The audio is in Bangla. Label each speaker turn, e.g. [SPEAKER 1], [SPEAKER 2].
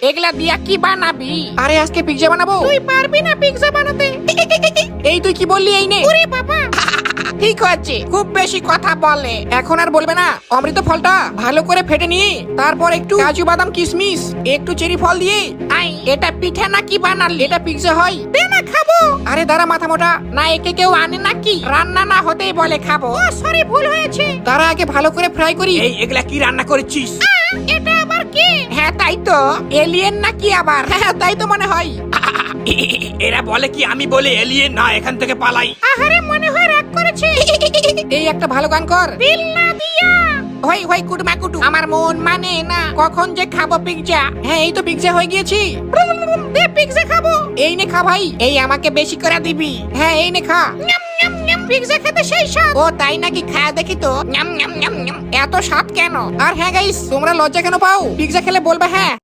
[SPEAKER 1] এগুলা দিয়া কি বানাবি? আরে আজকে পিৎজা বানাবো। তুই পারবি না পিৎজা বানাতে? এই তুই কি বললি? এই নে। ওরে বাবা, ঠিক আছে, খুব বেশি কথা বলে। এখন আর বলবে না। অমৃত ফলটা ভালো করে ফেটে নিয়ে তারপর একটু কাজু বাদাম কিশমিশ একটু চেরি ফল দিয়ে আই। এটা পিঠা নাকি বানালি? এটা পিৎজা হয়। দে না খাবো। আরে দাঁড়া মাথা মোটা, না একে কেউ আনে নাকি? রান্না না হতেই বলে খাবো। ও সরি, ভুল হয়েছে। তারা আগে ভালো করে ফ্রাই করি।
[SPEAKER 2] এই এগুলা কি রান্না করেছিস?
[SPEAKER 1] এটা আবার কি? হ্যাঁ তাই তো, এলিয়েন নাকি আবার? হ্যাঁ তাই তো মনে হয়।
[SPEAKER 2] এরা বলে কি আমি বলে এলিয়েন? না, এখান থেকে পালাই।
[SPEAKER 1] আহারে, মনে হয় রাগ করেছে। এই একটা ভালো গান কর। দিল না দিয়া হই হই কুটুমা কুটু, আমার মন মানে না কখন যে খাবো পিৎজা। হ্যাঁ এই তো পিৎজা হয়ে গিয়েছি। দে পিৎজা খাবো। এই নে খা ভাই, এই আমাকে বেশি করে দিবি। হ্যাঁ এই নে খা। পিৎজা খেতে সেই স্বাদ। ও তাই নাকি? খা দেখি তো। এত স্বাদ কেন? আর হ্যাঁ গাইস, তোমরা লজ্জা কেন পাও? পিৎজা খেলে বলবে হ্যাঁ